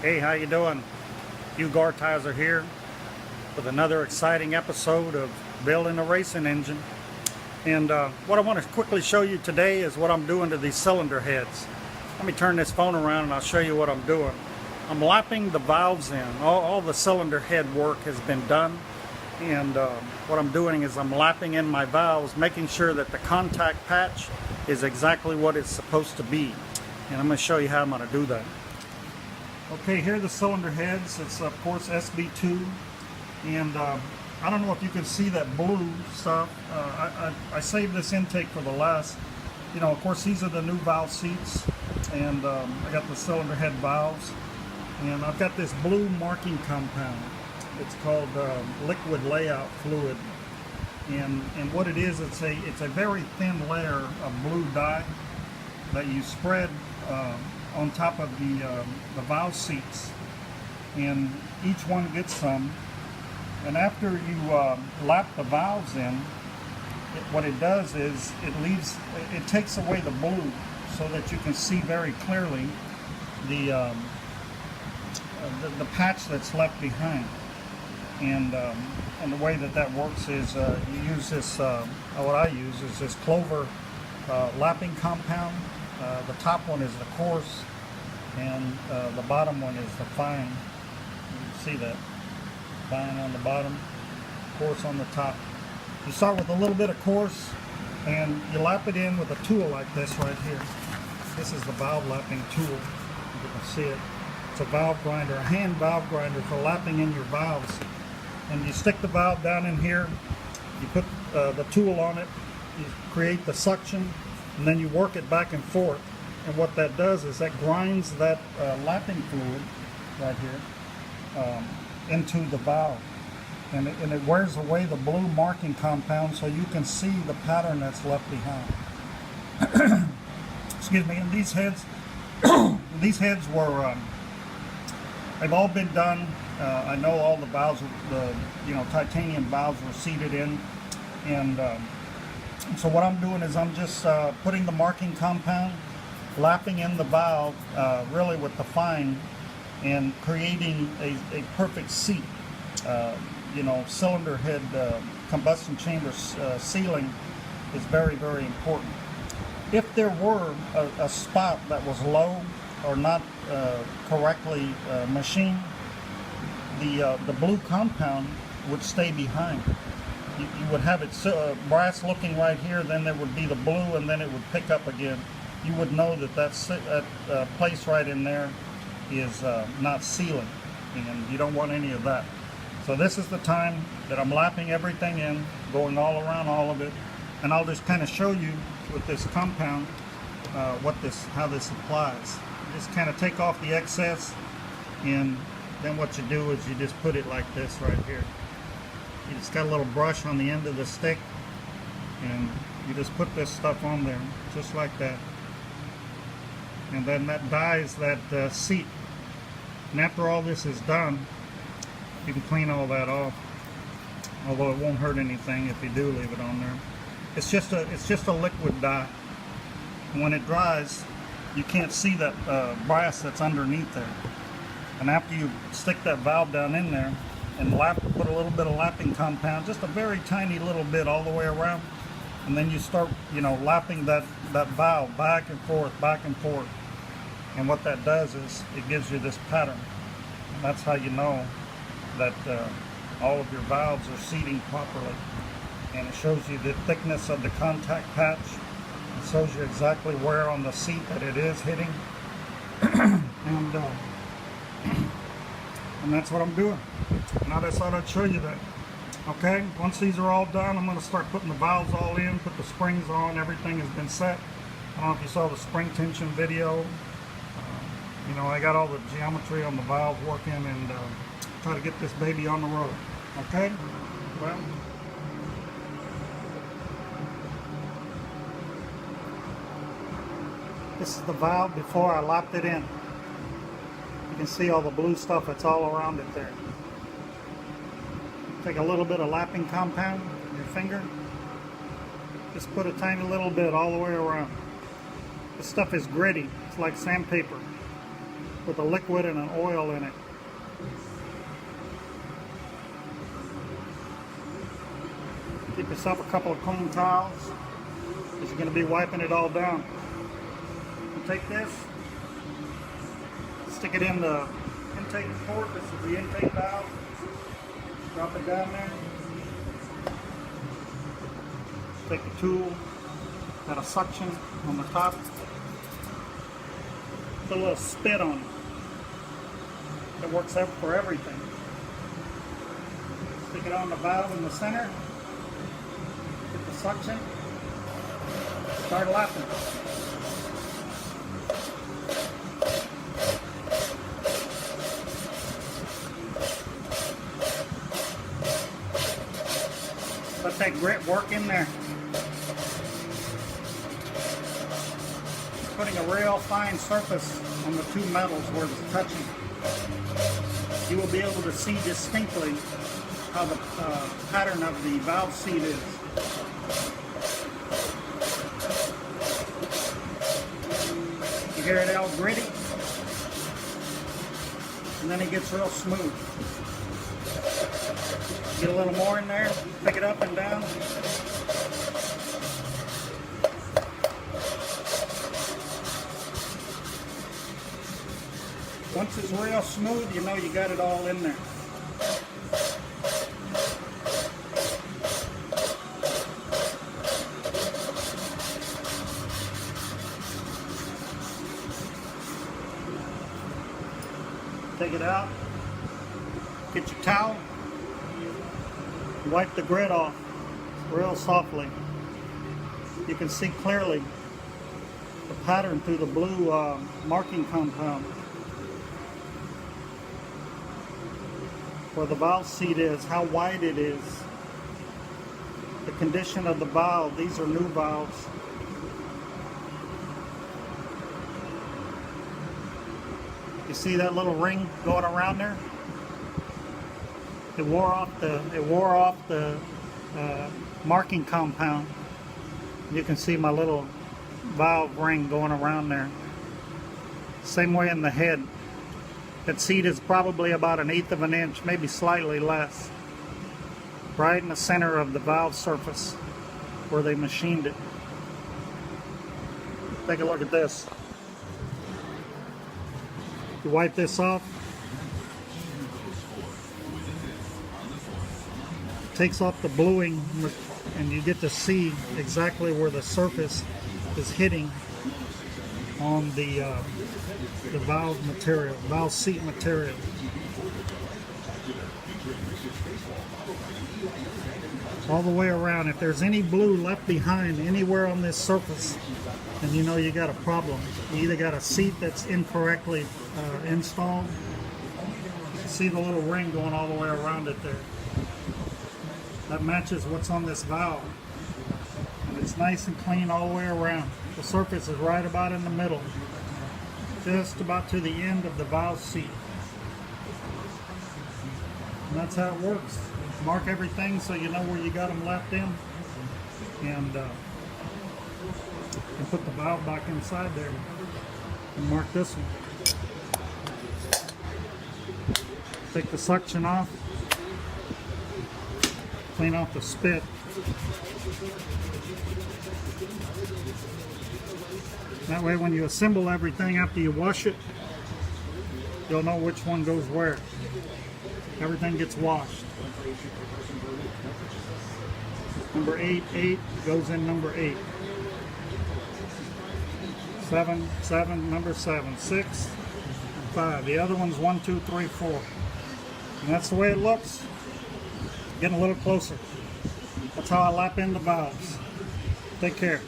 Hey, how you doing? Hugh Gartizer here with another exciting episode of Building a Racing Engine. And what I want to quickly show you today is what I'm doing to these cylinder heads. Let me turn this phone around and I'll show you what I'm doing. I'm lapping the valves in. All the cylinder head work has been done. And what I'm doing is I'm lapping in my valves, making sure that the contact patch is exactly what it's supposed to be. And I'm going to show you how I'm going to do that. Okay, here are the cylinder heads. It's of course SB2, and I don't know if you can see that blue stuff. I saved this intake for the last. Of course these are the new valve seats, and I got the cylinder head valves, and I've got this blue marking compound. It's called liquid layout fluid, and what it is, it's a very thin layer of blue dye that you spread on top of the valve seats, and each one gets some. And after you lap the valves in, what it does is it takes away the blue so that you can see very clearly the patch that's left behind. And the way that works is you use this. What I use is this Clover lapping compound. The top one is the coarse, and the bottom one is the fine. You can see that. Fine on the bottom, coarse on the top. You start with a little bit of coarse, and you lap it in with a tool like this right here. This is the valve lapping tool. You can see it. It's a valve grinder, a hand valve grinder for lapping in your valves. And you stick the valve down in here, you put the tool on it, you create the suction, and then you work it back and forth. And what that does is that grinds that lapping fluid right here into the valve. And it wears away the blue marking compound so you can see the pattern that's left behind. Excuse me. And these heads, were, they've all been done. I know all the valves, the titanium valves were seated in. And so what I'm doing is I'm just putting the marking compound, lapping in the valve really with the fine, and creating a perfect seat. Cylinder head combustion chamber sealing is very, very important. If there were a spot that was low or not correctly machined, the blue compound would stay behind. You would have it brass looking right here, then there would be the blue, and then it would pick up again. You would know that place right in there is not sealing, and you don't want any of that. So this is the time that I'm lapping everything in, going all around all of it, and I'll just kind of show you with this compound how this applies. Just kind of take off the excess, and then what you do is you just put it like this right here. You just got a little brush on the end of the stick, and you just put this stuff on there, just like that. And then that dyes that seat. And after all this is done, you can clean all that off. Although it won't hurt anything if you do leave it on there. It's just a liquid dye. And when it dries, you can't see that brass that's underneath there. And after you stick that valve down in there and put a little bit of lapping compound, just a very tiny little bit all the way around, and then you start, lapping that valve back and forth, back and forth. And what that does is it gives you this pattern. And that's how you know that all of your valves are seating properly. And it shows you the thickness of the contact patch. It shows you exactly where on the seat that it is hitting. And that's what I'm doing. And I just thought I'd show you that. Okay, once these are all done, I'm going to start putting the valves all in, put the springs on, everything has been set. I don't know if you saw the spring tension video. I got all the geometry on the valve working, and try to get this baby on the road. Okay? Well, this is the valve before I lapped it in. You can see all the blue stuff that's all around it there. Take a little bit of lapping compound with your finger. Just put a tiny little bit all the way around. This stuff is gritty. It's like sandpaper. with a liquid and an oil in it. Keep yourself a couple of clean towels, because you're going to be wiping it all down. You take this, stick it in the intake port. This is the intake valve. Drop it down there. Take the tool, got a suction on the top. Put a little spit on it. It works for everything. Stick it on the valve in the center. Get the suction. Start lapping. Let that grit work in there. Putting a real fine surface on the two metals where it's touching. You will be able to see distinctly how the pattern of the valve seat is. You hear it all gritty, and then it gets real smooth. Get a little more in there, pick it up and down. Once it's real smooth, you know you got it all in there. Take it out, get your towel, wipe the grit off real softly. You can see clearly the pattern through the blue marking compound. Where the valve seat is, how wide it is, the condition of the valve. These are new valves. You see that little ring going around there? It wore off the marking compound. You can see my little valve ring going around there. Same way in the head. That seat is probably about 1/8 of an inch, maybe slightly less. Right in the center of the valve surface where they machined it. Take a look at this. You wipe this off. Takes off the bluing, and you get to see exactly where the surface is hitting on the valve material, valve seat material. All the way around. If there's any blue left behind anywhere on this surface, then you know you got a problem. You either got a seat that's incorrectly installed. You see the little ring going all the way around it there. That matches what's on this valve. And it's nice and clean all the way around. The surface is right about in the middle. Just about to the end of the valve seat. And that's how it works. Mark everything so you know where you got them left in. And put the valve back inside there. And mark this one. Take the suction off. Clean off the spit. That way when you assemble everything after you wash it, you'll know which one goes where. Everything gets washed. Number 8 goes in number 8. 7, number 7. 6, 5. The other one's 1, 2, 3, 4. And that's the way it looks. Getting a little closer. That's how I lap in the valves. Take care.